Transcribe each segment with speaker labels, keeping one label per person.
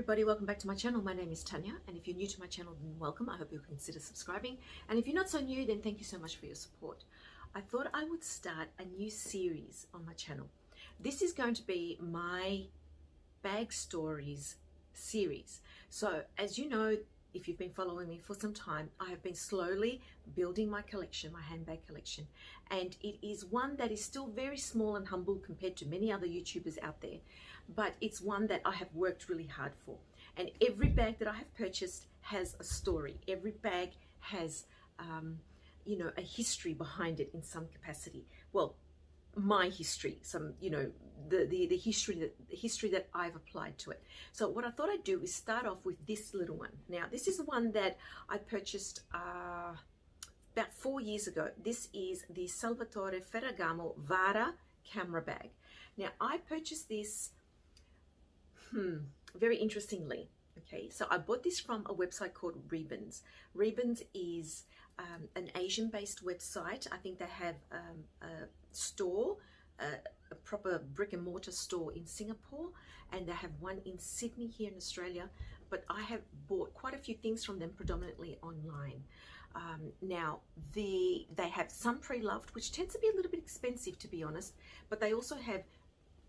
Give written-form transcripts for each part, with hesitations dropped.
Speaker 1: everybody, welcome back to my channel. My name is Tanya, and if you're new to my channel, then welcome. I hope you'll consider subscribing, and if you're not so new, then thank you so much for your support. I thought I would start a new series on my channel. This is going to be my bag stories series. So as you know, if you've been following me for some time, I have been slowly building my collection, my handbag collection, and it is one that is still very small and humble compared to many other YouTubers out there, but it's one that I have worked really hard for. And every bag that I have purchased has a story. Every bag has you know, a history behind it in some capacity. Well, my history, some, you know, the history that I've applied to it. So what I thought I'd do is start off with this little one. Now this is the one that I purchased about 4 years ago. This is the Salvatore Ferragamo Vara camera bag. Now I purchased this very interestingly. Okay, so I bought this from a website called Rebens. Rebens is an Asian-based website. I think they have a store, a proper brick and mortar store in Singapore, and they have one in Sydney here in Australia, but I have bought quite a few things from them predominantly online. Now they have some pre-loved, which tends to be a little bit expensive, to be honest, but they also have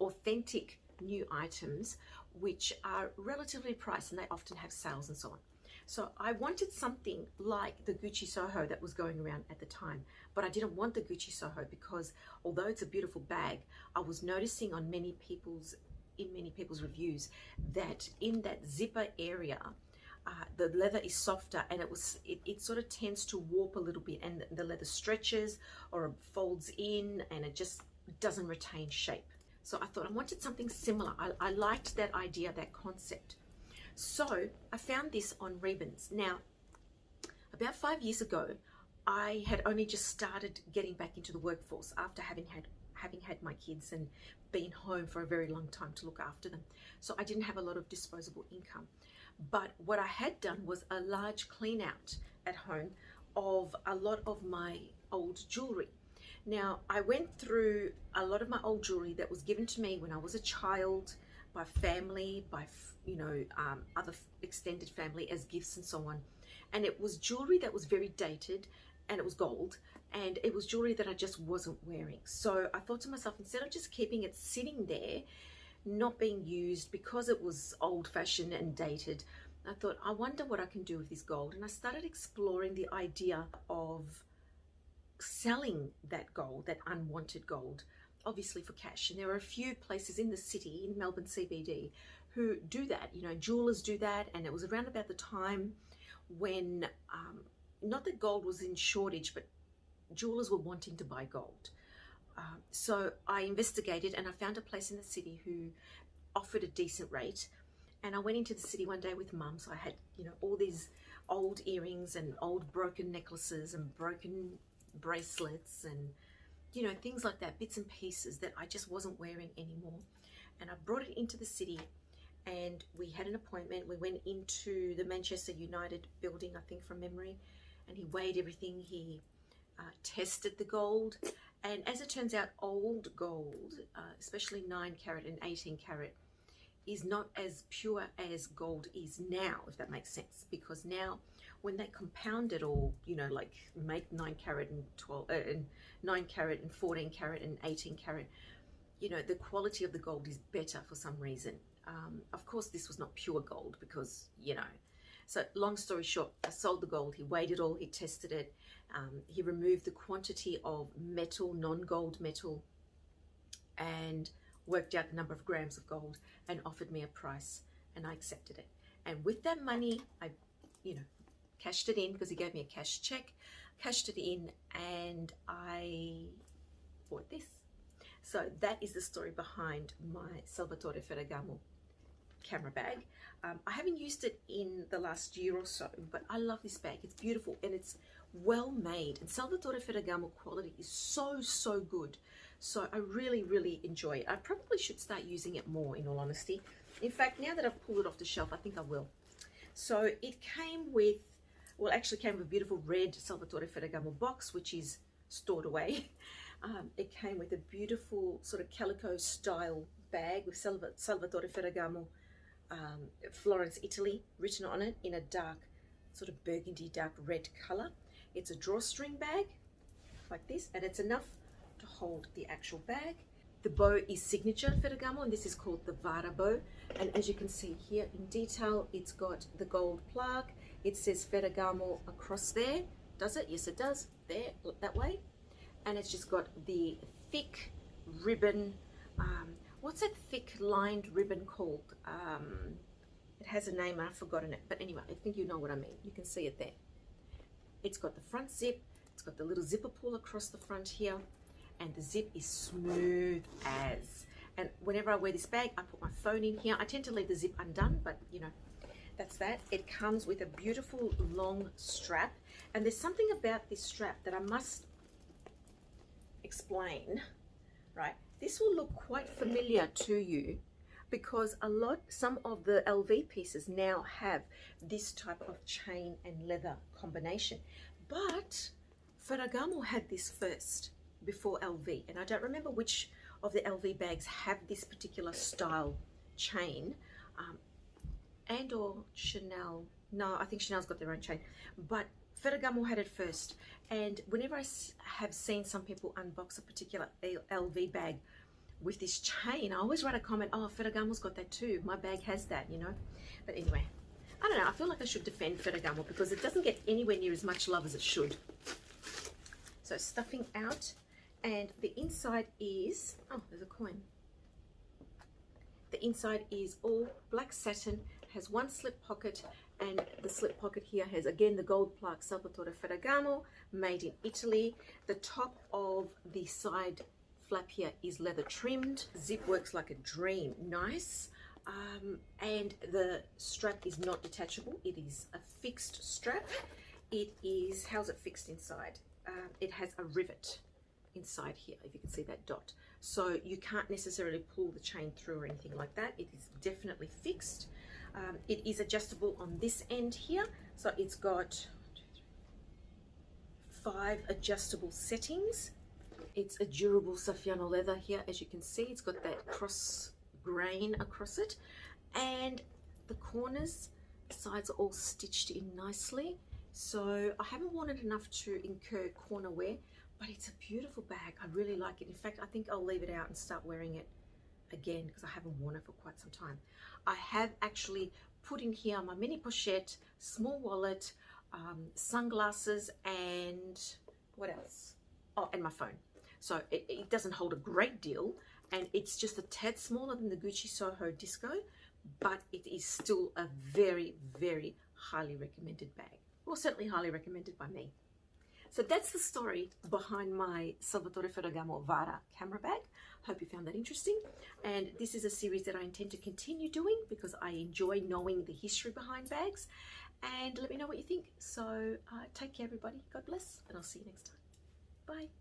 Speaker 1: authentic new items which are relatively priced, and they often have sales and so on. So I wanted something like the Gucci Soho that was going around at the time, but I didn't want the Gucci Soho because although it's a beautiful bag, I was noticing on many people's reviews that in that zipper area, the leather is softer, and it sort of tends to warp a little bit, and the leather stretches or folds in, and it just doesn't retain shape. So I thought I wanted something similar. I liked that idea, that concept. So I found this on Rebens. Now, about 5 years ago, I had only just started getting back into the workforce after having had my kids and been home for a very long time to look after them. So I didn't have a lot of disposable income. But what I had done was a large clean out at home of a lot of my old jewelry. Now, I went through a lot of my old jewelry that was given to me when I was a child, by family, by, you know, other extended family as gifts and so on. And it was jewelry that was very dated, and it was gold, and it was jewelry that I just wasn't wearing. So I thought to myself, instead of just keeping it sitting there, not being used because it was old-fashioned and dated, I thought, I wonder what I can do with this gold. And I started exploring the idea of selling that gold, that unwanted gold, obviously for cash. And there are a few places in the city, in Melbourne CBD, who do that. You know, jewelers do that. And it was around about the time when, not that gold was in shortage, but jewelers were wanting to buy gold. So I investigated, and I found a place in the city who offered a decent rate. And I went into the city one day with mum. So I had, you know, all these old earrings and old broken necklaces and broken bracelets and, you know, things like that, bits and pieces that I just wasn't wearing anymore. And I brought it into the city, and we had an appointment. We went into the Manchester United building, I think from memory, and he weighed everything. He tested the gold, and as it turns out, old gold, especially 9 carat and 18 carat, is not as pure as gold is now, if that makes sense, because now when they compound it all, you know, like make 9 carat and 12 and 9 carat and 14 carat and 18 carat, you know, the quality of the gold is better for some reason. Of course, this was not pure gold because, you know, so long story short, I sold the gold. He weighed it all, he tested it, he removed the quantity of metal, non-gold metal, and worked out the number of grams of gold and offered me a price, and I accepted it. And with that money, I, you know, cashed it in because he gave me a cash check, cashed it in, and I bought this. So that is the story behind my Salvatore Ferragamo camera bag. I haven't used it in the last year or so, but I love this bag. It's beautiful and it's well made, and Salvatore Ferragamo quality is so good. So I really enjoy it. I probably should start using it more, in all honesty. In fact, now that I've pulled it off the shelf, I think I will. So it came with, well, actually came with a beautiful red Salvatore Ferragamo box, which is stored away. It came with a beautiful sort of calico style bag with Salvatore Ferragamo Florence, Italy written on it in a dark, sort of burgundy, dark red color. It's a drawstring bag like this, and it's enough to hold the actual bag. The bow is signature Ferragamo, and this is called the Vara bow. And as you can see here in detail, it's got the gold plaque. It says Ferragamo across there. Does it? Yes, it does. There, that way. And it's just got the thick ribbon. What's that thick lined ribbon called? It has a name, I've forgotten it. But anyway, I think you know what I mean. You can see it there. It's got the front zip. It's got the little zipper pull across the front here. And the zip is smooth as. And whenever I wear this bag, I put my phone in here. I tend to leave the zip undone, but you know, that's that. It comes with a beautiful long strap. And there's something about this strap that I must explain, right? This will look quite familiar to you because some of the LV pieces now have this type of chain and leather combination. But Ferragamo had this first before LV, and I don't remember which of the LV bags have this particular style chain, and or Chanel. No, I think Chanel's got their own chain, but Ferragamo had it first. And whenever I have seen some people unbox a particular LV bag with this chain, I always write a comment, oh, Ferragamo's got that too, my bag has that, you know. But anyway, I don't know, I feel like I should defend Ferragamo because it doesn't get anywhere near as much love as it should. So stuffing out, and the inside is, oh, there's a coin. The inside is all black satin, has one slip pocket, and the slip pocket here has again the gold plaque Salvatore Ferragamo, made in Italy. The top of the side flap here is leather trimmed. Zip works like a dream, nice. And the strap is not detachable. It is a fixed strap. It is, how's it fixed inside? It has a rivet inside here, if you can see that dot. So you can't necessarily pull the chain through or anything like that. It is definitely fixed. It is adjustable on this end here. So it's got 5 adjustable settings. It's a durable Saffiano leather here, as you can see. It's got that cross grain across it, and the corners, the sides are all stitched in nicely. So I haven't worn it enough to incur corner wear, but it's a beautiful bag. I really like it. In fact, I think I'll leave it out and start wearing it again because I haven't worn it for quite some time. I have actually put in here my mini pochette, small wallet, sunglasses, and what else? Oh, and my phone. So it doesn't hold a great deal, and it's just a tad smaller than the Gucci Soho Disco, but it is still a very, very highly recommended bag. Well, certainly highly recommended by me. So that's the story behind my Salvatore Ferragamo Vara camera bag. Hope you found that interesting. And this is a series that I intend to continue doing because I enjoy knowing the history behind bags. And let me know what you think. So take care, everybody. God bless, and I'll see you next time. Bye.